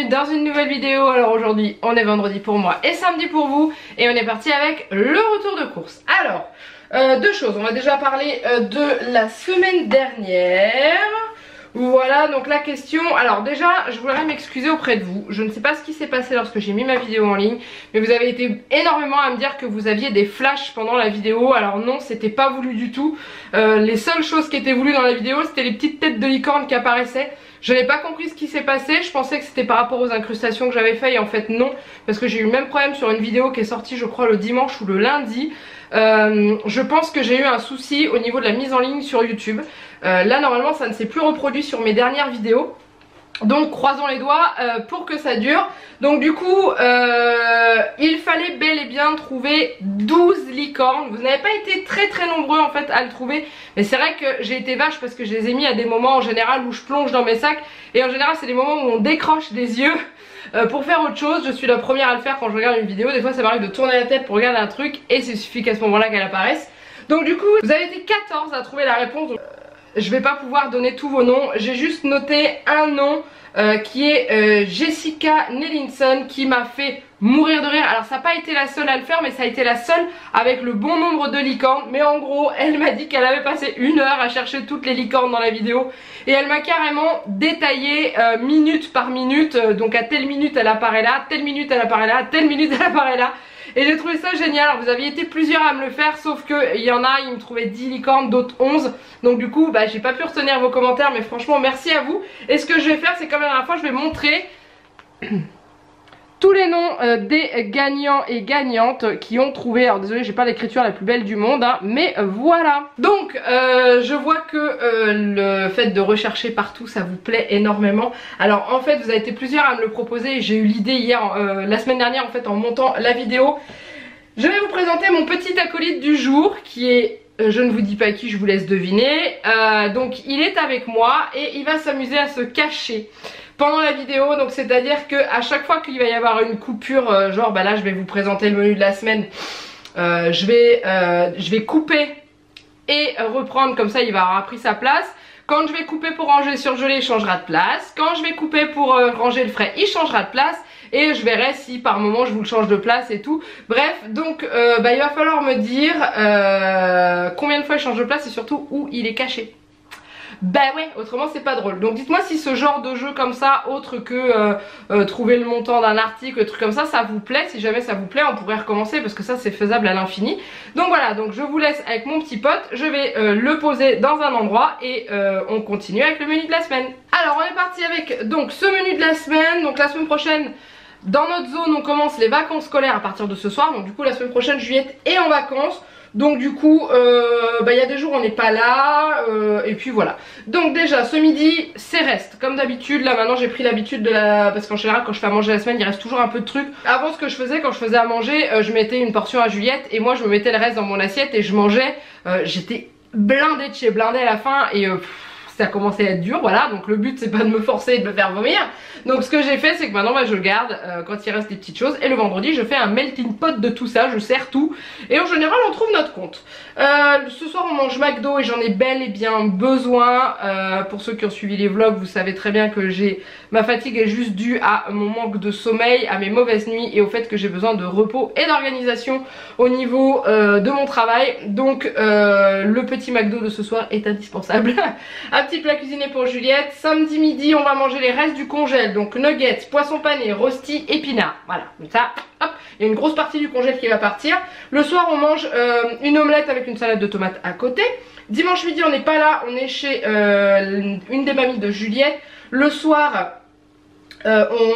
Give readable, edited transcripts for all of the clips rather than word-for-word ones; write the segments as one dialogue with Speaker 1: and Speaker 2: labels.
Speaker 1: dans une nouvelle vidéo. Alors aujourd'hui on est vendredi pour moi et samedi pour vous. Et on est parti avec le retour de course. Alors, deux choses, on va déjà parler de la semaine dernière. Voilà, donc la question, alors déjà je voudrais m'excuser auprès de vous. Je ne sais pas ce qui s'est passé lorsque j'ai mis ma vidéo en ligne, mais vous avez été énormément à me dire que vous aviez des flashs pendant la vidéo. Alors non, c'était pas voulu du tout. Les seules choses qui étaient voulues dans la vidéo, c'était les petites têtes de licorne qui apparaissaient. Je n'ai pas compris ce qui s'est passé, je pensais que c'était par rapport aux incrustations que j'avais fait et en fait non, parce que j'ai eu le même problème sur une vidéo qui est sortie je crois le dimanche ou le lundi. Je pense que j'ai eu un souci au niveau de la mise en ligne sur YouTube. Là normalement ça ne s'est plus reproduit sur mes dernières vidéos. Donc croisons les doigts pour que ça dure. Donc du coup il fallait bel et bien trouver 12 licornes. Vous n'avez pas été très nombreux en fait à le trouver. Mais c'est vrai que j'ai été vache parce que je les ai mis à des moments en général où je plonge dans mes sacs. Et en général c'est des moments où on décroche des yeux pour faire autre chose. Je suis la première à le faire quand je regarde une vidéo. Des fois ça m'arrive de tourner la tête pour regarder un truc et il suffit qu'à ce moment là qu'elle apparaisse. Donc du coup vous avez été 14 à trouver la réponse. Je vais pas pouvoir donner tous vos noms, j'ai juste noté un nom qui est Jessica Nellinson, qui m'a fait mourir de rire. Alors ça n'a pas été la seule à le faire, mais ça a été la seule avec le bon nombre de licornes. Mais en gros elle m'a dit qu'elle avait passé 1 heure à chercher toutes les licornes dans la vidéo. Et elle m'a carrément détaillé minute par minute. Donc à telle minute elle apparaît là, telle minute elle apparaît là, telle minute elle apparaît là. Et j'ai trouvé ça génial. Alors vous aviez été plusieurs à me le faire, sauf que il y en a, ils me trouvaient 10 licornes, d'autres 11. Donc du coup bah j'ai pas pu retenir vos commentaires, mais franchement merci à vous. Et ce que je vais faire, c'est comme la dernière fois, je vais montrer tous les noms des gagnants et gagnantes qui ont trouvé. Alors désolé, j'ai pas l'écriture la plus belle du monde hein, mais voilà. Donc je vois que le fait de rechercher partout ça vous plaît énormément. Alors en fait vous avez été plusieurs à me le proposer. J'ai eu l'idée hier, la semaine dernière en fait, en montant la vidéo. Je vais vous présenter mon petit acolyte du jour qui est... je ne vous dis pas qui, je vous laisse deviner. Donc il est avec moi et il va s'amuser à se cacher pendant la vidéo. Donc c'est à dire que à chaque fois qu'il va y avoir une coupure, genre bah là je vais vous présenter le menu de la semaine, je vais couper et reprendre, comme ça il va avoir pris sa place. Quand je vais couper pour ranger le surgelé, il changera de place. Quand je vais couper pour ranger le frais, il changera de place. Et je verrai si par moment je vous le change de place et tout. Bref, donc bah, il va falloir me dire combien de fois il change de place et surtout où il est caché. Bah ouais, autrement c'est pas drôle. Donc dites-moi si ce genre de jeu comme ça, autre que trouver le montant d'un article, truc comme ça vous plaît. Si jamais ça vous plaît, on pourrait recommencer parce que ça c'est faisable à l'infini. Donc voilà, donc je vous laisse avec mon petit pote. Je vais le poser dans un endroit et on continue avec le menu de la semaine. Alors on est parti avec donc ce menu de la semaine. Donc la semaine prochaine, dans notre zone on commence les vacances scolaires à partir de ce soir. Donc du coup la semaine prochaine Juliette est en vacances. Donc du coup bah, y a des jours on n'est pas là et puis voilà. Donc déjà ce midi c'est reste comme d'habitude. Là maintenant j'ai pris l'habitude de la... parce qu'en général quand je fais à manger la semaine il reste toujours un peu de trucs. Avant ce que je faisais quand je faisais à manger, je mettais une portion à Juliette et moi je me mettais le reste dans mon assiette et je mangeais. J'étais blindée de chez blindée à la fin et ça a commencé à être dur, voilà. Donc le but c'est pas de me forcer et de me faire vomir. Donc ce que j'ai fait c'est que maintenant bah, je le garde quand il reste des petites choses. Et le vendredi je fais un melting pot de tout ça, je sers tout. Et en général on trouve notre compte. Ce soir on mange McDo et j'en ai bel et bien besoin. Pour ceux qui ont suivi les vlogs, vous savez très bien que ma fatigue est juste due à mon manque de sommeil, à mes mauvaises nuits et au fait que j'ai besoin de repos et d'organisation au niveau de mon travail. Donc le petit McDo de ce soir est indispensable. Un petit plat cuisiné pour Juliette. Samedi midi on va manger les restes du congèle. Donc nuggets, poisson pané, rosti, épinards. Voilà, comme ça, hop, il y a une grosse partie du congèle qui va partir. Le soir on mange une omelette avec une salade de tomates à côté. Dimanche midi on n'est pas là, on est chez une des mamies de Juliette. Le soir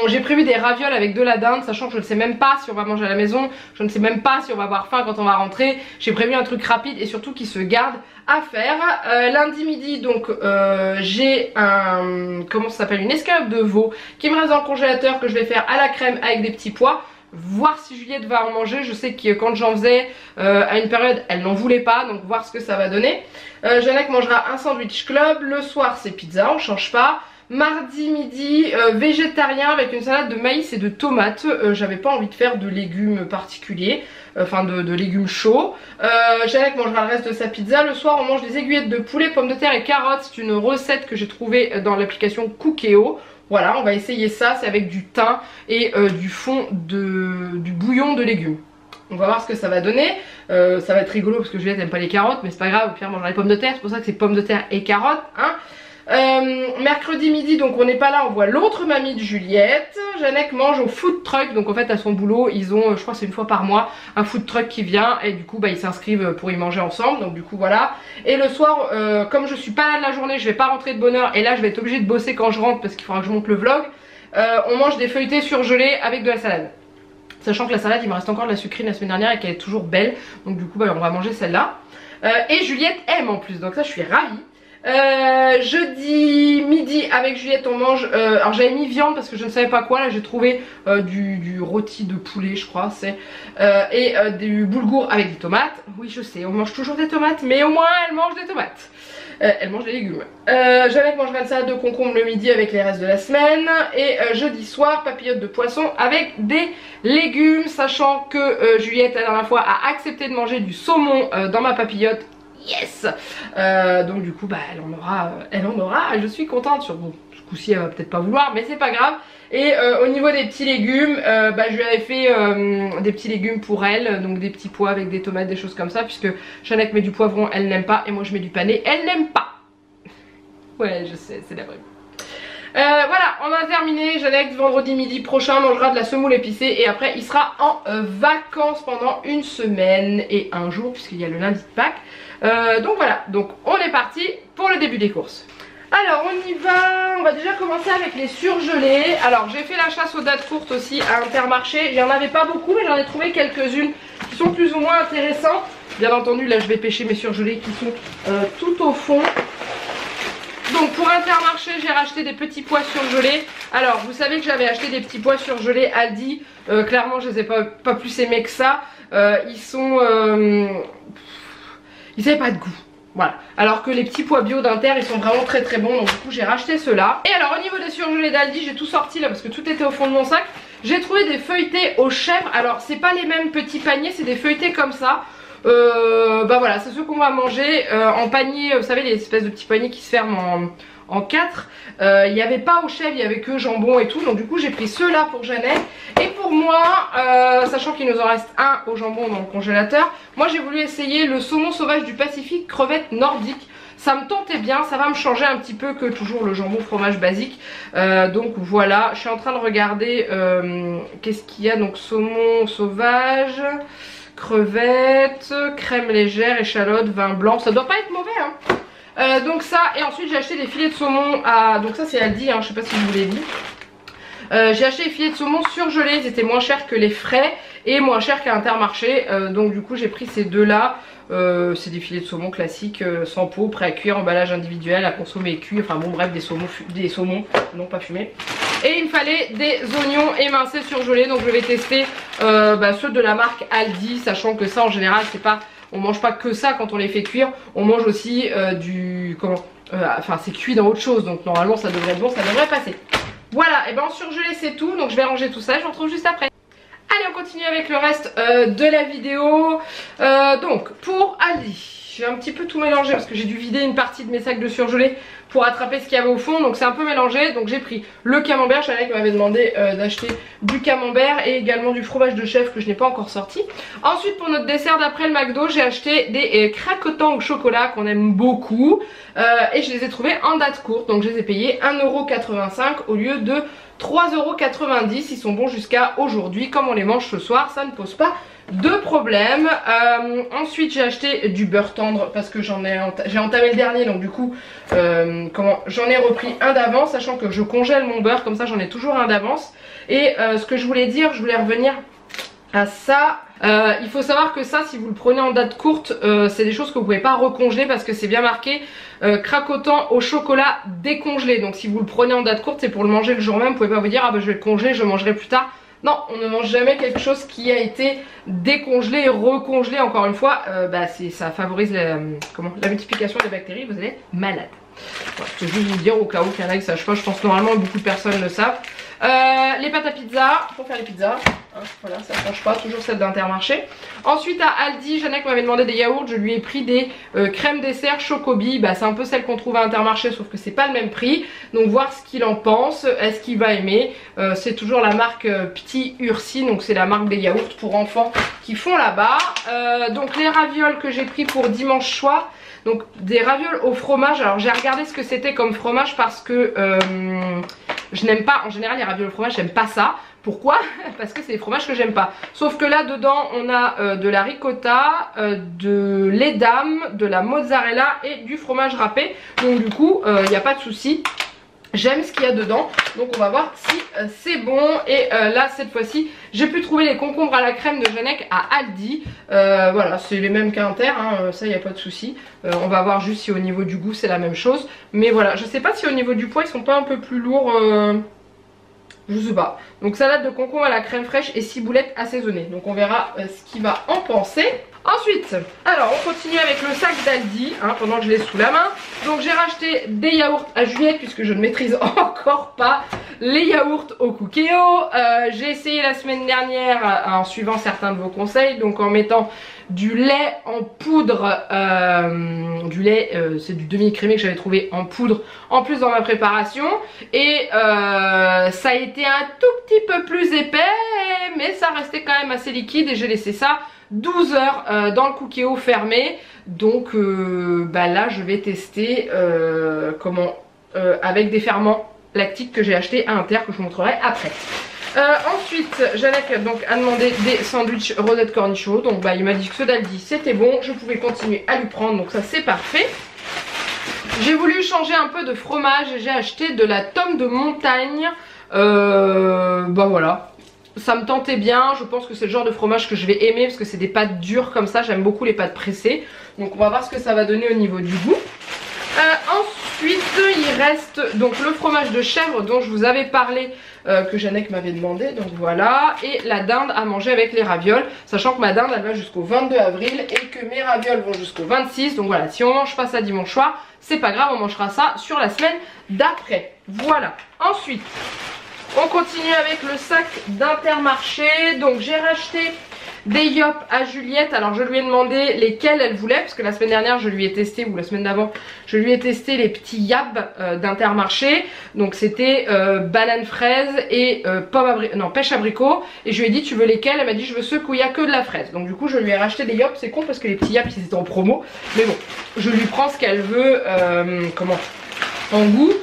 Speaker 1: j'ai prévu des ravioles avec de la dinde, sachant que je ne sais même pas si on va manger à la maison, je ne sais même pas si on va avoir faim quand on va rentrer. J'ai prévu un truc rapide et surtout qui se garde à faire. Lundi midi donc j'ai comment ça s'appelle, une escalope de veau qui me reste dans le congélateur que je vais faire à la crème avec des petits pois. Voir si Juliette va en manger. Je sais que quand j'en faisais à une période elle n'en voulait pas, donc voir ce que ça va donner. Jeannette mangera un sandwich club. Le soir c'est pizza, on change pas. Mardi midi végétarien avec une salade de maïs et de tomates. J'avais pas envie de faire de légumes particuliers, enfin de légumes chauds. Jeannette mangera le reste de sa pizza. Le soir on mange des aiguillettes de poulet, pommes de terre et carottes. C'est une recette que j'ai trouvée dans l'application Cookéo. Voilà, on va essayer ça, c'est avec du thym et du fond du bouillon de légumes. On va voir ce que ça va donner. Ça va être rigolo parce que Juliette n'aime pas les carottes, mais c'est pas grave, au pire mangera les pommes de terre, c'est pour ça que c'est pommes de terre et carottes, hein. Mercredi midi, donc on n'est pas là, on voit l'autre mamie de Juliette. Jeannette mange au food truck, donc en fait à son boulot ils ont, je crois c'est une fois par mois, un food truck qui vient et du coup bah ils s'inscrivent pour y manger ensemble, donc du coup voilà. Et le soir, comme je suis pas là de la journée, je vais pas rentrer de bonne heure et là je vais être obligée de bosser quand je rentre parce qu'il faudra que je monte le vlog. On mange des feuilletés surgelés avec de la salade. Sachant que la salade il me reste encore de la sucrine la semaine dernière et qu'elle est toujours belle, donc du coup bah on va manger celle-là. Et Juliette aime en plus, donc ça je suis ravie. Jeudi midi avec Juliette on mange, alors j'avais mis viande parce que je ne savais pas quoi, là j'ai trouvé du rôti de poulet je crois c'est, et du boulgour avec des tomates. Oui je sais on mange toujours des tomates mais au moins elle mange des tomates. Elle mange des légumes. Jeannette mangera une salade de concombre le midi avec les restes de la semaine. Et jeudi soir, papillote de poisson avec des légumes. Sachant que Juliette la dernière fois a accepté de manger du saumon dans ma papillote. Yes. Donc du coup bah elle en aura. Je suis contente. Bon, ce coup-ci elle va peut-être pas vouloir mais c'est pas grave. Et au niveau des petits légumes, bah, je lui avais fait des petits légumes pour elle, donc des petits pois avec des tomates, des choses comme ça, puisque Jeannette met du poivron, elle n'aime pas, et moi je mets du pané, elle n'aime pas. Ouais, je sais, c'est la vraie. Voilà, on a terminé. Jeannette vendredi midi prochain mangera de la semoule épicée et après il sera en vacances pendant une semaine et un jour puisqu'il y a le lundi de Pâques. Donc voilà, donc on est parti pour le début des courses. Alors on y va, on va déjà commencer avec les surgelés. Alors j'ai fait la chasse aux dates courtes aussi à Intermarché. Il n'y en avait pas beaucoup mais j'en ai trouvé quelques-unes qui sont plus ou moins intéressantes. Bien entendu là je vais pêcher mes surgelés qui sont tout au fond. Donc pour Intermarché j'ai racheté des petits pois surgelés. Alors vous savez que j'avais acheté des petits pois surgelés Aldi. Clairement je les ai pas plus aimés que ça. Ils n'avaient pas de goût. Voilà, alors que les petits pois bio d'Inter ils sont vraiment très très bons, donc du coup j'ai racheté ceux-là. Et alors au niveau des surgelés d'Aldi j'ai tout sorti là parce que tout était au fond de mon sac. J'ai trouvé des feuilletés aux chèvres, alors c'est pas les mêmes petits paniers, c'est des feuilletés comme ça. Bah voilà, c'est ceux qu'on va manger en panier, vous savez les espèces de petits paniers qui se ferment en 4. Il n'y avait pas aux chèvres, il y avait que jambon et tout, donc du coup j'ai pris ceux-là pour Jeannette. Et pour moi, sachant qu'il nous en reste un au jambon dans le congélateur, moi j'ai voulu essayer le saumon sauvage du Pacifique, crevette nordique. Ça me tentait bien, ça va me changer un petit peu que toujours le jambon fromage basique. Donc voilà, je suis en train de regarder qu'est-ce qu'il y a. Donc saumon sauvage, crevettes, crème légère, échalote, vin blanc. Ça doit pas être mauvais hein. Donc ça, et ensuite j'ai acheté des filets de saumon à... Donc ça c'est Aldi hein, je sais pas si je vous l'ai dit. J'ai acheté des filets de saumon surgelés, ils étaient moins chers que les frais et moins chers qu'à Intermarché. Donc du coup j'ai pris ces deux là. C'est des filets de saumon classiques sans peau, prêts à cuire, emballage individuel, à consommer cuit, enfin bon bref des saumons non pas fumés. Et il me fallait des oignons émincés surgelés, donc je vais tester ceux de la marque Aldi, sachant que ça en général c'est pas, on mange pas que ça quand on les fait cuire, on mange aussi enfin c'est cuit dans autre chose, donc normalement ça devrait être bon, ça devrait passer. Voilà, et ben en surgelé c'est tout, donc je vais ranger tout ça, je vous retrouve juste après. Allez on continue avec le reste de la vidéo. Donc pour Aldi, j'ai un petit peu tout mélangé parce que j'ai dû vider une partie de mes sacs de surgelés pour attraper ce qu'il y avait au fond, donc c'est un peu mélangé. Donc j'ai pris le camembert, Jeannette m'avait demandé d'acheter du camembert et également du fromage de chèvre que je n'ai pas encore sorti. Ensuite pour notre dessert d'après le McDo, j'ai acheté des cracotants au chocolat qu'on aime beaucoup et je les ai trouvés en date courte, donc je les ai payés 1,85 € au lieu de 3,90 €. Ils sont bons jusqu'à aujourd'hui, comme on les mange ce soir, ça ne pose pas de problème. Ensuite j'ai acheté du beurre tendre parce que j'ai entamé le dernier, donc du coup j'en ai repris un d'avance, sachant que je congèle mon beurre, comme ça j'en ai toujours un d'avance. Et ce que je voulais dire, je voulais revenir à ça. Il faut savoir que ça, si vous le prenez en date courte, c'est des choses que vous pouvez pas recongeler parce que c'est bien marqué cracotant au chocolat décongelé. Donc si vous le prenez en date courte, c'est pour le manger le jour même. Vous pouvez pas vous dire ah bah je vais le congeler, je mangerai plus tard. Non, on ne mange jamais quelque chose qui a été décongelé et recongelé. Encore une fois, ça favorise la multiplication des bactéries, vous allez être malade. Voilà, je vais juste vous dire au cas où qu'il y en a qui ne sachent pas, je pense que normalement beaucoup de personnes le savent. Les pâtes à pizza pour faire les pizzas. Voilà, ça change pas, toujours celle d'Intermarché. Ensuite à Aldi, Janek m'avait demandé des yaourts, je lui ai pris des crèmes dessert Chocobi. Bah, c'est un peu celle qu'on trouve à Intermarché, sauf que c'est pas le même prix. Donc voir ce qu'il en pense, est-ce qu'il va aimer. C'est toujours la marque Petit Ursi, donc c'est la marque des yaourts pour enfants qui font là-bas. Donc les ravioles que j'ai pris pour dimanche soir. Donc des ravioles au fromage. Alors j'ai regardé ce que c'était comme fromage parce que je n'aime pas, en général les ravioles au fromage, j'aime pas ça. Pourquoi? Parce que c'est des fromages que j'aime pas. Sauf que là dedans on a de la ricotta, de l'edam, de la mozzarella et du fromage râpé. Donc du coup il n'y a pas de souci. J'aime ce qu'il y a dedans, donc on va voir si c'est bon. Et là cette fois-ci j'ai pu trouver les concombres à la crème de Janek à Aldi. Voilà, c'est les mêmes qu'à Inter, hein, ça il n'y a pas de souci. On va voir juste si au niveau du goût c'est la même chose. Mais voilà, je sais pas si au niveau du poids ils sont pas un peu plus lourds, je sais pas. Donc salade de concombre à la crème fraîche et ciboulettes assaisonnées. Donc on verra ce qu'il va en penser. Ensuite, alors on continue avec le sac d'Aldi, hein, pendant que je l'ai sous la main. Donc j'ai racheté des yaourts à Juliette puisque je ne maîtrise encore pas les yaourts au Cookéo. J'ai essayé la semaine dernière en suivant certains de vos conseils, donc en mettant du lait en poudre, du lait, c'est du demi-écrémé que j'avais trouvé en poudre en plus dans ma préparation. Et ça a été un tout petit peu plus épais, mais ça restait quand même assez liquide et j'ai laissé ça 12 heures dans le Cookéo fermé. Donc bah là je vais tester avec des ferments lactiques que j'ai acheté à Inter, que je vous montrerai après. Ensuite Janek donc a demandé des sandwichs rosette cornichons. Donc bah il m'a dit que ceux d'Aldi c'était bon, je pouvais continuer à lui prendre, donc ça c'est parfait. J'ai voulu changer un peu de fromage et j'ai acheté de la tome de montagne. Bah voilà, ça me tentait bien, je pense que c'est le genre de fromage que je vais aimer parce que c'est des pâtes dures comme ça, j'aime beaucoup les pâtes pressées. Donc on va voir ce que ça va donner au niveau du goût. Ensuite il reste donc le fromage de chèvre dont je vous avais parlé, que Janek m'avait demandé, donc voilà. Et la dinde à manger avec les ravioles, sachant que ma dinde elle va jusqu'au 22 avril et que mes ravioles vont jusqu'au 26. Donc voilà, si on mange pas ça dimanche soir, c'est pas grave, on mangera ça sur la semaine d'après. Voilà. Ensuite on continue avec le sac d'Intermarché. Donc j'ai racheté des Yop à Juliette. Alors je lui ai demandé lesquels elle voulait, parce que la semaine dernière je lui ai testé, ou la semaine d'avant je lui ai testé les petits Yab d'Intermarché. Donc c'était banane fraise et pêche abricot. Et je lui ai dit tu veux lesquels, elle m'a dit je veux ceux où il n'y a que de la fraise. Donc du coup je lui ai racheté des Yop. C'est con parce que les petits Yap ils étaient en promo, mais bon je lui prends ce qu'elle veut en goût.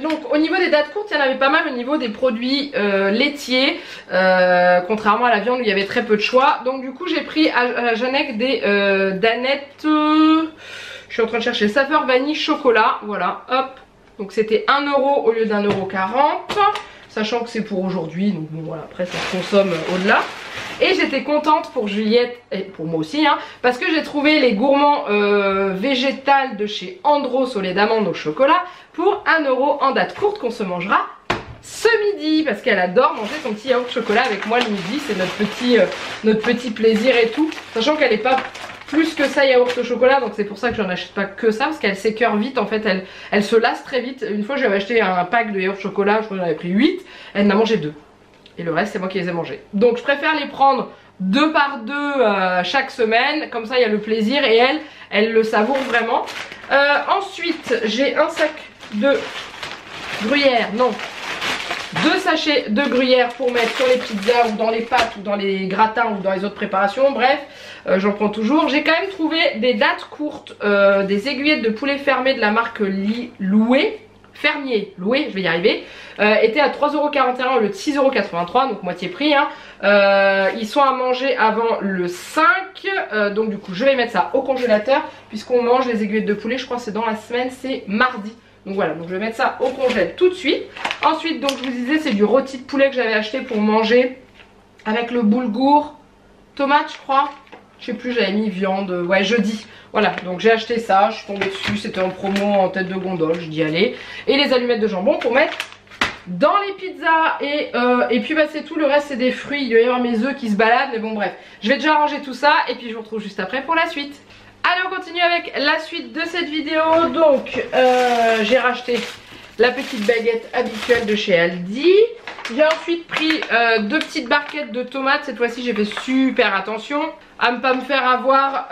Speaker 1: Donc au niveau des dates courtes il y en avait pas mal au niveau des produits laitiers, contrairement à la viande où il y avait très peu de choix. Donc du coup j'ai pris à Janek des danettes, je suis en train de chercher, saveur vanille chocolat, voilà, hop. Donc c'était 1 € au lieu d'1,40 €, sachant que c'est pour aujourd'hui, donc bon voilà, après ça se consomme au-delà. Et j'étais contente pour Juliette et pour moi aussi, hein, parce que j'ai trouvé les gourmands végétales de chez Andros au lait d'amande au chocolat pour 1 € en date courte qu'on se mangera ce midi, parce qu'elle adore manger son petit yaourt chocolat avec moi le midi, c'est notre petit plaisir et tout, sachant qu'elle n'est pas plus que ça yaourt au chocolat, donc c'est pour ça que j'en achète pas que ça, parce qu'elle s'écœure vite en fait, elle se lasse très vite. Une fois j'avais acheté un pack de yaourt chocolat, je crois que j'en avais pris 8, elle en a mangé 2. Et le reste c'est moi qui les ai mangés. Donc je préfère les prendre 2 par 2 chaque semaine. Comme ça il y a le plaisir et elle le savoure vraiment. Ensuite j'ai un sac de gruyère. Non, 2 sachets de gruyère pour mettre sur les pizzas ou dans les pâtes ou dans les gratins ou dans les autres préparations. Bref, j'en prends toujours. J'ai quand même trouvé des dates courtes, des aiguillettes de poulet fermé de la marque Fermier Loué, je vais y arriver, était à 3,41 € au lieu de 6,83 €, donc moitié prix, hein. Ils sont à manger avant le 5, donc du coup je vais mettre ça au congélateur puisqu'on mange les aiguillettes de poulet, je crois que c'est dans la semaine, c'est mardi. Donc voilà, donc je vais mettre ça au congèle tout de suite. Ensuite donc je vous disais c'est du rôti de poulet que j'avais acheté pour manger avec le boulgour, tomate je crois. Je sais plus, j'avais mis viande, ouais jeudi. Voilà, donc j'ai acheté ça, je suis tombée dessus, c'était en promo en tête de gondole, je dis allez. Et les allumettes de jambon pour mettre dans les pizzas. Et puis bah c'est tout, le reste c'est des fruits, il doit y avoir mes œufs qui se baladent, mais bon bref. Je vais déjà ranger tout ça et puis je vous retrouve juste après pour la suite. Allez on continue avec la suite de cette vidéo. Donc j'ai racheté la petite baguette habituelle de chez Aldi. J'ai ensuite pris 2 petites barquettes de tomates. Cette fois-ci j'ai fait super attention à ne pas me faire avoir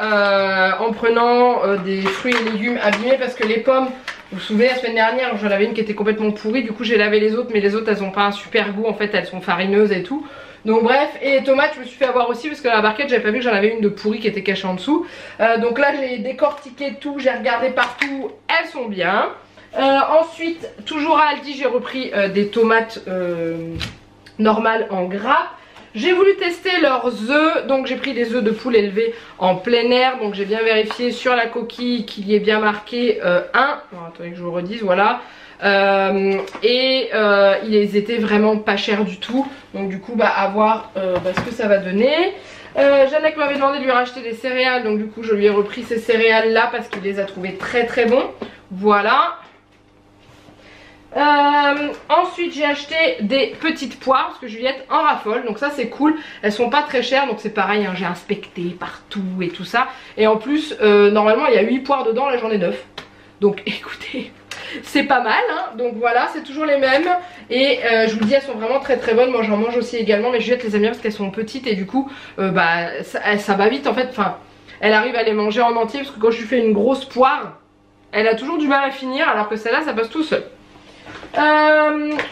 Speaker 1: en prenant des fruits et légumes abîmés, parce que les pommes, vous vous souvenez, la semaine dernière j'en avais une qui était complètement pourrie, du coup j'ai lavé les autres, mais les autres elles ont pas un super goût en fait, elles sont farineuses et tout. Donc bref, et les tomates je me suis fait avoir aussi parce que dans la barquette j'avais pas vu que j'en avais une de pourrie qui était cachée en dessous. Donc là j'ai décortiqué tout, j'ai regardé partout, elles sont bien. Ensuite, toujours à Aldi, j'ai repris des tomates normales en grappe. J'ai voulu tester leurs œufs, donc j'ai pris des œufs de poule élevés en plein air. Donc j'ai bien vérifié sur la coquille qu'il y ait bien marqué 1. Attendez que je vous redise, voilà. Ils étaient vraiment pas chers du tout. Donc du coup, à voir ce que ça va donner. Jeannette m'avait demandé de lui racheter des céréales, donc du coup je lui ai repris ces céréales là parce qu'il les a trouvées très très bons. Voilà. Ensuite j'ai acheté des petites poires parce que Juliette en raffole, donc ça c'est cool. Elles sont pas très chères, donc c'est pareil, hein, j'ai inspecté partout et tout ça. Et en plus normalement il y a 8 poires dedans, là j'en ai 9. Donc écoutez, c'est pas mal, hein. Donc voilà, c'est toujours les mêmes. Et je vous le dis, elles sont vraiment très très bonnes. Moi j'en mange aussi également, mais Juliette les aime bien parce qu'elles sont petites. Et du coup ça va vite en fait. Enfin, elle arrive à les manger en entier, parce que quand je lui fais une grosse poire, elle a toujours du mal à finir, alors que celle-là ça passe tout seul.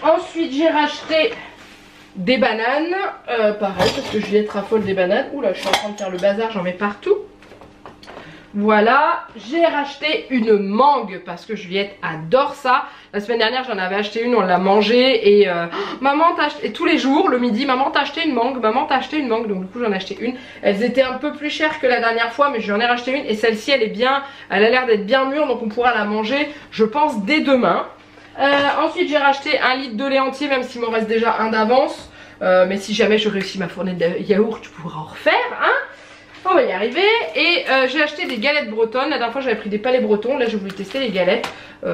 Speaker 1: Ensuite j'ai racheté des bananes, pareil parce que Juliette raffole des bananes. Oula, je suis en train de faire le bazar, j'en mets partout. Voilà, j'ai racheté une mangue parce que Juliette adore ça. La semaine dernière j'en avais acheté une, on l'a mangée et maman t'a acheté, et tous les jours le midi, maman t'a acheté une mangue, maman t'a acheté une mangue. Donc du coup j'en ai acheté une. Elles étaient un peu plus chères que la dernière fois, mais j'en ai racheté une et celle-ci elle est bien, elle a l'air d'être bien mûre, donc on pourra la manger je pense dès demain. Ensuite j'ai racheté 1 litre de lait entier, même s'il m'en reste déjà un d'avance, mais si jamais je réussis ma fournée de yaourt je pourrai en refaire, hein. On va y arriver. Et j'ai acheté des galettes bretonnes. La dernière fois j'avais pris des palais bretons, là j'ai voulu tester les galettes,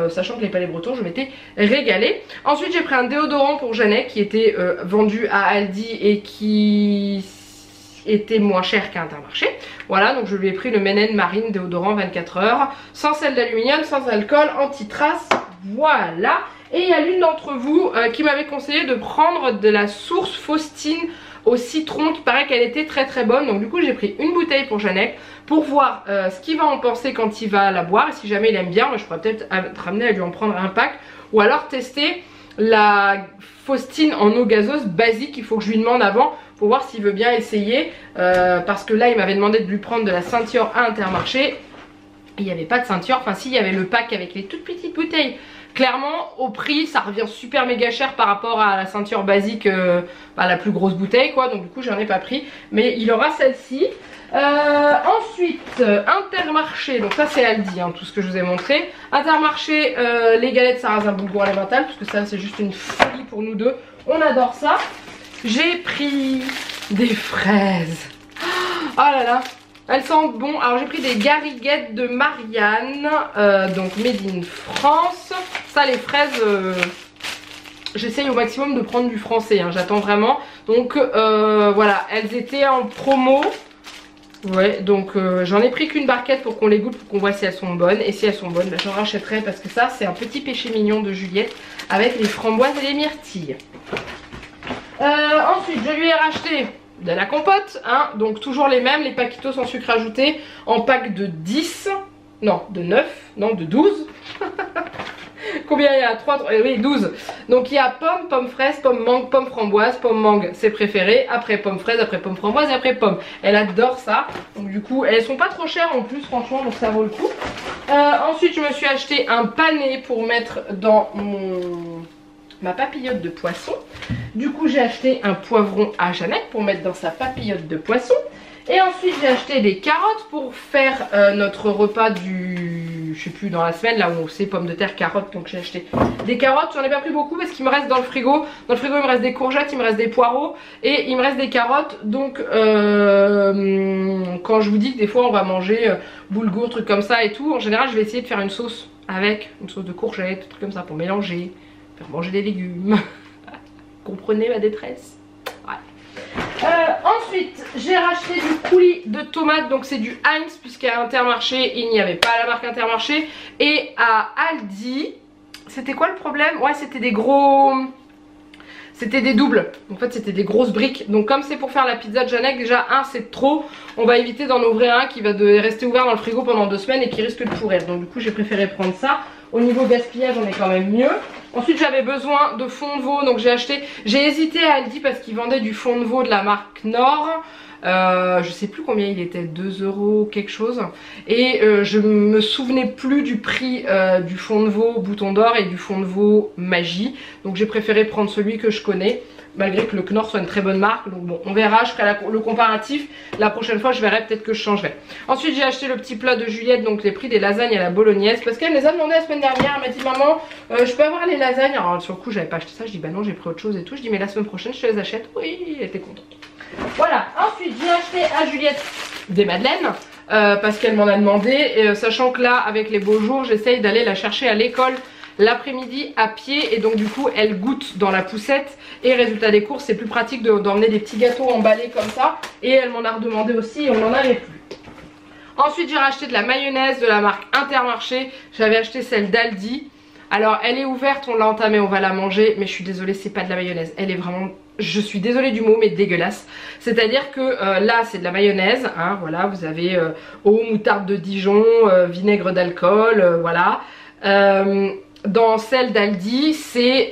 Speaker 1: sachant que les palais bretons je m'étais régalée. Ensuite j'ai pris un déodorant pour Jeannette qui était vendu à Aldi et qui était moins cher qu'à Intermarché. Voilà, donc je lui ai pris le Men & Marine déodorant 24 heures, sans sel d'aluminium, sans alcool, anti-trace. Voilà. Et il y a l'une d'entre vous qui m'avait conseillé de prendre de la Source Faustine au citron, qui paraît qu'elle était très très bonne. Donc du coup j'ai pris une bouteille pour Jeannette pour voir ce qu'il va en penser quand il va la boire. Et si jamais il aime bien, moi, je pourrais peut-être être amenée à lui en prendre un pack. Ou alors tester la Faustine en eau gazeuse basique. Il faut que je lui demande avant pour voir s'il veut bien essayer. Parce que là il m'avait demandé de lui prendre de la ceinture à Intermarché. Il n'y avait pas de ceinture, enfin si, il y avait le pack avec les toutes petites bouteilles. Clairement au prix ça revient super méga cher par rapport à la ceinture basique, la plus grosse bouteille quoi. Donc du coup j'en ai pas pris, mais il aura celle-ci. Ensuite Intermarché, donc ça c'est Aldi, hein, tout ce que je vous ai montré. Intermarché, les galettes sarrasin boulgour à l'emmental, parce que ça c'est juste une folie pour nous deux, on adore ça. J'ai pris des fraises, oh là là, elles sentent bon. Alors j'ai pris des gariguettes de Marianne, donc made in France. Ça les fraises, j'essaye au maximum de prendre du français, hein, j'attends vraiment. Donc voilà, elles étaient en promo. Ouais, donc j'en ai pris qu'une barquette pour qu'on les goûte, pour qu'on voit si elles sont bonnes. Et si elles sont bonnes, j'en rachèterai, parce que ça c'est un petit péché mignon de Juliette avec les framboises et les myrtilles. Ensuite je lui ai racheté de la compote, hein, donc toujours les mêmes, les paquitos sans sucre ajouté, en pack de 10, non de 9, non de 12. Combien il y a? 3, oui 12. Donc il y a pomme, pomme fraise, pomme mangue, pomme framboise. Pomme mangue c'est préféré, après pomme fraise, après pomme framboise et après pomme. Elle adore ça, donc du coup elles sont pas trop chères en plus franchement, donc ça vaut le coup. Ensuite je me suis acheté un pané pour mettre dans ma papillote de poisson. Du coup j'ai acheté un poivron à Jeannette pour mettre dans sa papillote de poisson. Et ensuite j'ai acheté des carottes pour faire notre repas du, je sais plus, dans la semaine, là où c'est pommes de terre, carottes. Donc j'ai acheté des carottes, j'en ai pas pris beaucoup parce qu'il me reste dans le frigo. Dans le frigo il me reste des courgettes, il me reste des poireaux et il me reste des carottes. Donc quand je vous dis que des fois on va manger boulgour, trucs comme ça et tout, en général je vais essayer de faire une sauce avec, une sauce de courgettes, trucs comme ça pour mélanger, faire manger des légumes. Comprenez ma détresse? Ouais. Ensuite j'ai racheté du coulis de tomates, donc c'est du Heinz, puisqu'à Intermarché il n'y avait pas la marque Intermarché, et à Aldi c'était quoi le problème? Ouais, c'était des gros... C'était des doubles, en fait c'était des grosses briques. Donc comme c'est pour faire la pizza de Janek, déjà un c'est trop. On va éviter d'en ouvrir un qui va rester ouvert dans le frigo pendant 2 semaines et qui risque de pourrir. Donc du coup j'ai préféré prendre ça. Au niveau gaspillage on est quand même mieux. Ensuite j'avais besoin de fond de veau, donc j'ai hésité à Aldi parce qu'ils vendaient du fond de veau de la marque Nord. Je sais plus combien il était, 2 € quelque chose. Et je me souvenais plus du prix du fond de veau bouton d'or et du fond de veau magie. Donc j'ai préféré prendre celui que je connais, malgré que le Knorr soit une très bonne marque. Donc bon, on verra, je ferai le comparatif. La prochaine fois je verrai, peut-être que je changerai. Ensuite j'ai acheté le petit plat de Juliette, donc les prix des lasagnes à la bolognaise, parce qu'elle les a demandé la semaine dernière. Elle m'a dit maman je peux avoir les lasagnes. Alors sur le coup j'avais pas acheté ça, je dis bah non j'ai pris autre chose et tout. Je dis mais la semaine prochaine je te les achète. Oui, elle était contente. Voilà, ensuite j'ai acheté à Juliette des madeleines parce qu'elle m'en a demandé, et, sachant que là avec les beaux jours j'essaye d'aller la chercher à l'école l'après-midi à pied, et donc du coup elle goûte dans la poussette, et résultat des courses c'est plus pratique d'emmener des petits gâteaux emballés comme ça, et elle m'en a redemandé aussi et on n'en avait plus. Ensuite j'ai racheté de la mayonnaise de la marque Intermarché, j'avais acheté celle d'Aldi. Alors elle est ouverte, on l'a entamée, on va la manger, mais je suis désolée, c'est pas de la mayonnaise, elle est vraiment, je suis désolée du mot, mais dégueulasse. C'est à dire que là c'est de la mayonnaise, hein, voilà, vous avez eau, moutarde de Dijon, vinaigre d'alcool, voilà. Dans celle d'Aldi c'est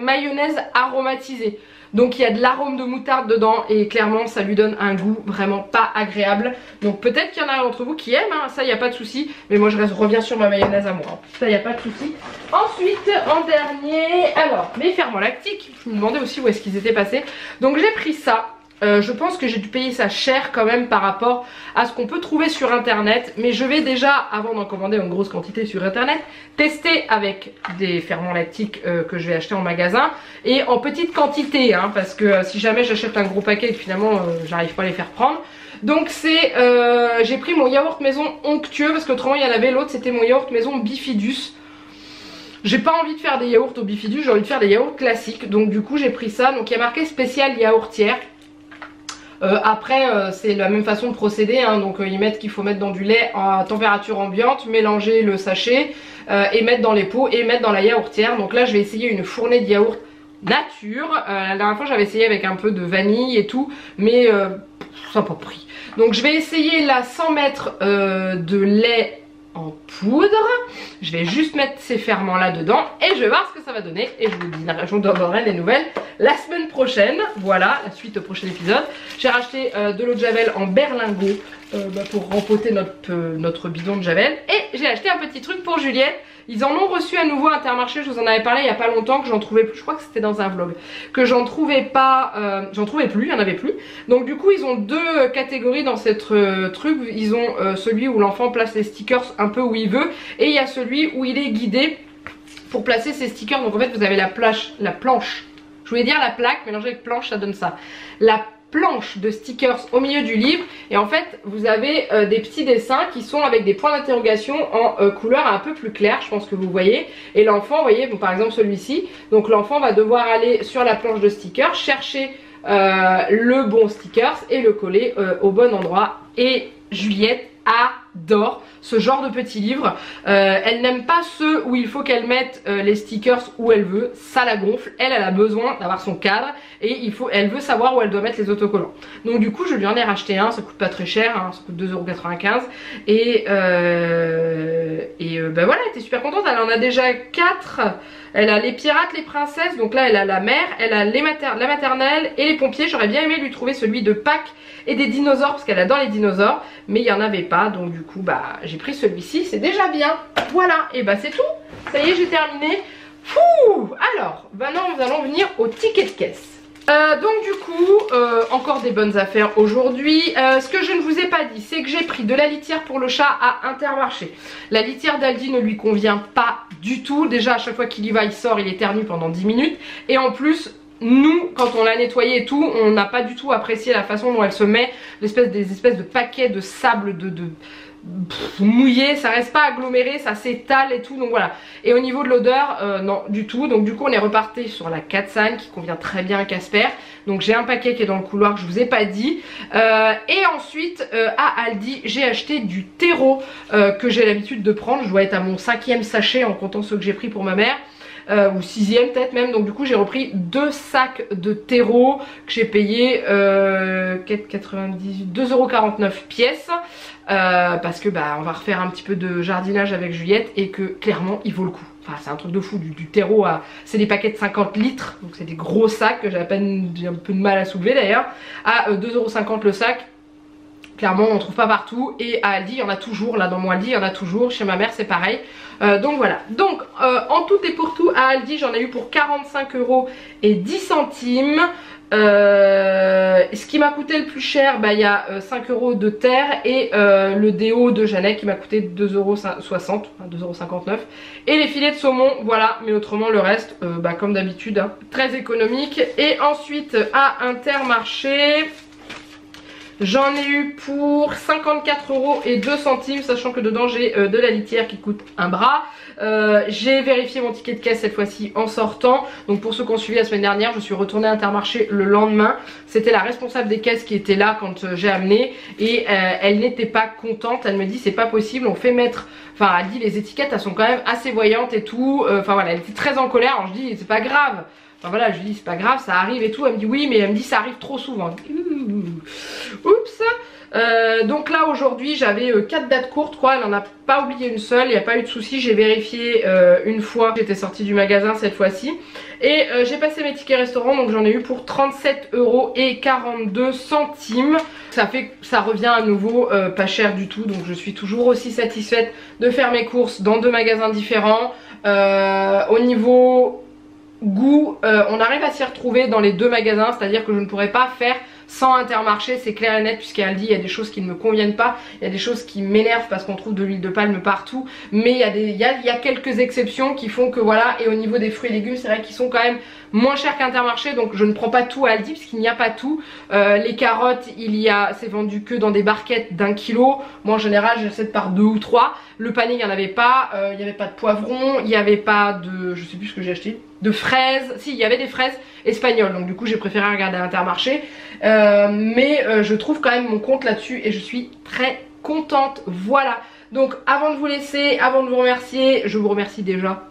Speaker 1: mayonnaise aromatisée. Donc il y a de l'arôme de moutarde dedans et clairement ça lui donne un goût vraiment pas agréable. Donc peut-être qu'il y en a d'entre vous qui aiment, hein, ça il n'y a pas de souci. Mais moi je reviens sur ma mayonnaise à moi, hein. Ça il n'y a pas de souci. Ensuite en dernier, alors mes ferments lactiques, je me demandais aussi où est-ce qu'ils étaient passés. Donc j'ai pris ça. Je pense que j'ai dû payer ça cher quand même par rapport à ce qu'on peut trouver sur internet. Mais je vais déjà, avant d'en commander en grosse quantité sur internet, tester avec des ferments lactiques que je vais acheter en magasin. Et en petite quantité, hein, parce que si jamais j'achète un gros paquet et que finalement j'arrive pas à les faire prendre. Donc c'est, j'ai pris mon yaourt maison onctueux, parce qu'autrement il y en avait l'autre, c'était mon yaourt maison bifidus. J'ai pas envie de faire des yaourts au bifidus, j'ai envie de faire des yaourts classiques. Donc du coup j'ai pris ça, donc il y a marqué spécial yaourtière. Après c'est la même façon de procéder, hein, donc ils mettent qu'il faut mettre dans du lait à température ambiante, mélanger le sachet et mettre dans les pots et mettre dans la yaourtière. Donc là je vais essayer une fournée de yaourt nature. La dernière fois j'avais essayé avec un peu de vanille et tout, mais ça n'a pas pris. Donc je vais essayer là sans mettre de lait en poudre. Je vais juste mettre ces ferments là dedans et je vais voir ce que ça va donner, et je vous donnerai des nouvelles la semaine prochaine. Voilà, la suite au prochain épisode. J'ai racheté de l'eau de javel en berlingot pour rempoter notre bidon de javel, et j'ai acheté un petit truc pour Juliette. Ils en ont reçu à nouveau à Intermarché, je vous en avais parlé il n'y a pas longtemps, que j'en trouvais plus, je crois que c'était dans un vlog, que j'en trouvais pas, j'en trouvais plus, il n'y en avait plus. Donc du coup ils ont deux catégories dans cette truc, ils ont celui où l'enfant place les stickers un peu où il veut, et il y a celui où il est guidé pour placer ses stickers. Donc en fait vous avez la planche, je voulais dire la plaque, mélangée avec planche ça donne ça. La planche de stickers au milieu du livre, et en fait vous avez des petits dessins qui sont avec des points d'interrogation en couleur un peu plus claire, je pense que vous voyez. Et l'enfant, vous voyez, bon, par exemple celui-ci, donc l'enfant va devoir aller sur la planche de stickers, chercher le bon stickers et le coller au bon endroit. Et Juliette adore ce genre de petits livres. Elle n'aime pas ceux où il faut qu'elle mette les stickers où elle veut, ça la gonfle. Elle a besoin d'avoir son cadre et elle veut savoir où elle doit mettre les autocollants. Donc du coup je lui en ai racheté un, ça coûte pas très cher, hein, ça coûte 2,95 €. Et ben voilà, elle était super contente, elle en a déjà 4. Elle a les pirates, les princesses, donc là elle a la mère, elle a la maternelle et les pompiers. J'aurais bien aimé lui trouver celui de Pâques et des dinosaures parce qu'elle adore les dinosaures, mais il n'y en avait pas, donc du coup bah j'ai pris celui-ci, c'est déjà bien. Voilà, et bah c'est tout, ça y est j'ai terminé. Fouh. Alors maintenant nous allons venir au ticket de caisse. Donc du coup encore des bonnes affaires aujourd'hui. Ce que je ne vous ai pas dit, c'est que j'ai pris de la litière pour le chat à Intermarché. La litière d'Aldi ne lui convient pas du tout. Déjà à chaque fois qu'il y va il sort, il éternue pendant 10 minutes, et en plus nous, quand on l'a nettoyée et tout, on n'a pas du tout apprécié la façon dont elle se met, des espèces de paquets de sable mouillé, ça reste pas aggloméré, ça s'étale et tout, donc voilà. Et au niveau de l'odeur, non du tout, donc du coup on est reparti sur la Katsan qui convient très bien à Casper. Donc j'ai un paquet qui est dans le couloir que je vous ai pas dit, et ensuite à Aldi j'ai acheté du terreau que j'ai l'habitude de prendre. Je dois être à mon 5e sachet en comptant ceux que j'ai pris pour ma mère. Ou 6e peut-être même, donc du coup j'ai repris 2 sacs de terreau que j'ai payé 2,49€ pièce, parce que bah on va refaire un petit peu de jardinage avec Juliette et que clairement il vaut le coup. Enfin c'est un truc de fou, du terreau à... c'est des paquets de 50 litres, donc c'est des gros sacs que j'ai un peu de mal à soulever d'ailleurs, à 2,50€ le sac. Clairement on ne trouve pas partout, et à Aldi il y en a toujours, là dans mon Aldi il y en a toujours, chez ma mère c'est pareil. Donc voilà, donc en tout et pour tout à Aldi j'en ai eu pour 45,10 €. Ce qui m'a coûté le plus cher, bah, il y a 5€ de terre et le déo de Jeannette qui m'a coûté 2,60€, 2,59€, et les filets de saumon, voilà. Mais autrement le reste, bah, comme d'habitude, hein, très économique. Et ensuite à Intermarché, j'en ai eu pour 54,02€, sachant que dedans j'ai de la litière qui coûte un bras. J'ai vérifié mon ticket de caisse cette fois-ci en sortant. Donc pour ceux qui ont suivi la semaine dernière, je suis retournée à Intermarché le lendemain. C'était la responsable des caisses qui était là quand j'ai amené, et elle n'était pas contente. Elle me dit c'est pas possible, on fait mettre... Enfin elle dit les étiquettes elles sont quand même assez voyantes et tout. Enfin voilà, elle était très en colère. Alors je dis c'est pas grave. Enfin voilà, je lui dis c'est pas grave, ça arrive et tout. Elle me dit oui, mais elle me dit ça arrive trop souvent. Oups. Donc là aujourd'hui j'avais 4 dates courtes quoi, elle n'en a pas oublié une seule, il n'y a pas eu de souci. J'ai vérifié une fois, j'étais sortie du magasin cette fois-ci, et j'ai passé mes tickets restaurant, donc j'en ai eu pour 37,42€. Ça revient à nouveau pas cher du tout, donc je suis toujours aussi satisfaite de faire mes courses dans 2 magasins différents. Au niveau goût, on arrive à s'y retrouver dans les 2 magasins, c'est à dire que je ne pourrais pas faire sans Intermarché, c'est clair et net, puisqu'à Aldi il y a des choses qui ne me conviennent pas, il y a des choses qui m'énervent parce qu'on trouve de l'huile de palme partout, mais il y a quelques exceptions qui font que voilà. Et au niveau des fruits et légumes, c'est vrai qu'ils sont quand même moins chers qu'Intermarché, donc je ne prends pas tout à Aldi puisqu'il n'y a pas tout. Les carottes, c'est vendu que dans des barquettes d'1 kg. Moi en général j'achète par 2 ou 3. Le panier il n'y en avait pas, il n'y avait pas de poivrons, il n'y avait pas de, je sais plus ce que j'ai acheté, de fraises. Si, il y avait des fraises espagnoles, donc du coup j'ai préféré regarder à Intermarché, mais je trouve quand même mon compte là-dessus et je suis très contente. Voilà. Donc avant de vous laisser, avant de vous remercier, je vous remercie déjà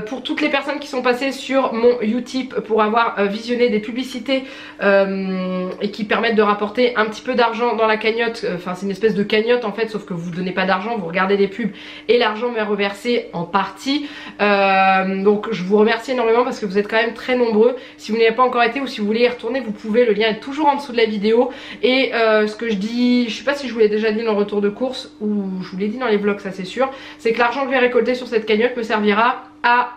Speaker 1: pour toutes les personnes qui sont passées sur mon Utip pour avoir visionné des publicités et qui permettent de rapporter un petit peu d'argent dans la cagnotte. Enfin c'est une espèce de cagnotte en fait, sauf que vous ne donnez pas d'argent, vous regardez les pubs et l'argent m'est reversé en partie. Donc je vous remercie énormément parce que vous êtes quand même très nombreux. Si vous n'y avez pas encore été ou si vous voulez y retourner, vous pouvez, le lien est toujours en dessous de la vidéo. Et ce que je dis, je sais pas si je vous l'ai déjà dit dans le retour de course ou je vous l'ai dit dans les vlogs, ça c'est sûr, c'est que l'argent que je vais récolter sur cette cagnotte me servira à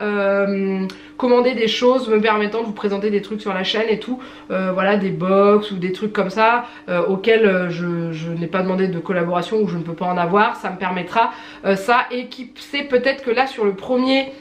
Speaker 1: commander des choses me permettant de vous présenter des trucs sur la chaîne et tout, voilà, des box ou des trucs comme ça auxquels je n'ai pas demandé de collaboration ou je ne peux pas en avoir. Ça me permettra ça, et qui sait, peut-être que là sur le premier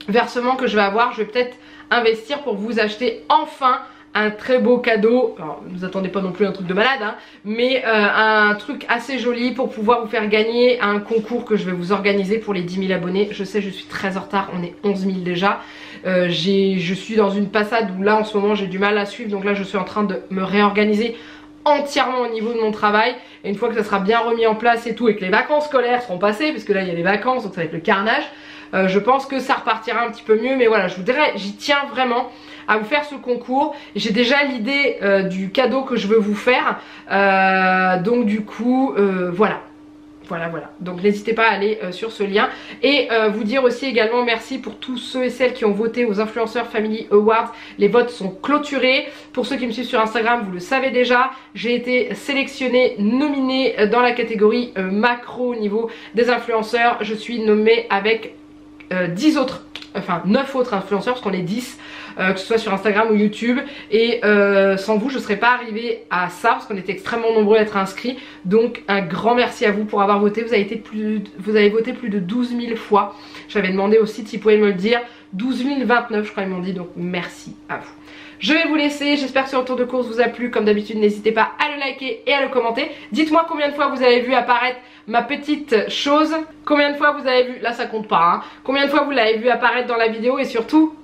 Speaker 1: versement que je vais avoir, je vais peut-être investir pour vous acheter enfin un très beau cadeau. Alors ne vous attendez pas non plus à un truc de malade hein, mais un truc assez joli pour pouvoir vous faire gagner un concours que je vais vous organiser pour les 10 000 abonnés. Je sais, je suis très en retard, on est 11 000 déjà. Je suis dans une passade où là en ce moment j'ai du mal à suivre, donc là je suis en train de me réorganiser entièrement au niveau de mon travail, et une fois que ça sera bien remis en place et tout, et que les vacances scolaires seront passées, parce que là il y a les vacances donc ça va être le carnage, je pense que ça repartira un petit peu mieux. Mais voilà, je vous dirais, j'y tiens vraiment à vous faire ce concours. J'ai déjà l'idée du cadeau que je veux vous faire, donc du coup voilà. Donc n'hésitez pas à aller sur ce lien, et vous dire aussi également merci pour tous ceux et celles qui ont voté aux Influenceurs Family Awards. Les votes sont clôturés. Pour ceux qui me suivent sur Instagram, vous le savez déjà, j'ai été sélectionnée, nominée dans la catégorie macro au niveau des influenceurs. Je suis nommée avec 10 autres, enfin 9 autres influenceurs, parce qu'on est 10, que ce soit sur Instagram ou YouTube, et sans vous je ne serais pas arrivée à ça parce qu'on était extrêmement nombreux à être inscrits. Donc un grand merci à vous pour avoir voté. Vous avez voté plus de 12 000 fois. J'avais demandé au site s'ils pouvaient me le dire. 12 029 je crois ils m'ont dit, donc merci à vous. Je vais vous laisser, j'espère que ce retour de course vous a plu. Comme d'habitude, n'hésitez pas à le liker et à le commenter. Dites-moi combien de fois vous avez vu apparaître ma petite chose. Combien de fois vous avez vu, là ça compte pas hein, combien de fois vous l'avez vu apparaître dans la vidéo. Et surtout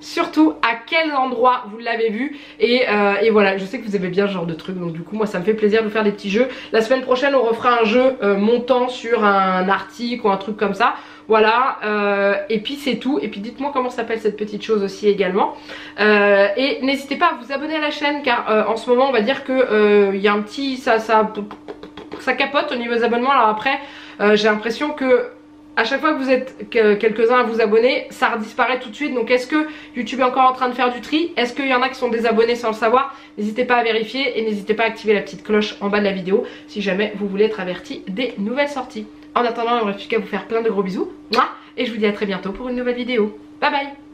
Speaker 1: à quel endroit vous l'avez vu. Et voilà, je sais que vous aimez bien ce genre de truc. Donc du coup moi ça me fait plaisir de vous faire des petits jeux. La semaine prochaine on refera un jeu montant sur un article ou un truc comme ça. Voilà, et puis c'est tout. Et puis dites-moi comment s'appelle cette petite chose aussi également. Et n'hésitez pas à vous abonner à la chaîne, car en ce moment on va dire que il y a un petit... ça capote au niveau des abonnements. Alors après j'ai l'impression que à chaque fois que vous êtes quelques-uns à vous abonner, ça redisparaît tout de suite. Donc est-ce que YouTube est encore en train de faire du tri? Est-ce qu'il y en a qui sont désabonnés sans le savoir? N'hésitez pas à vérifier et n'hésitez pas à activer la petite cloche en bas de la vidéo si jamais vous voulez être averti des nouvelles sorties. En attendant, il ne me reste plus qu'à vous faire plein de gros bisous. Et je vous dis à très bientôt pour une nouvelle vidéo. Bye bye!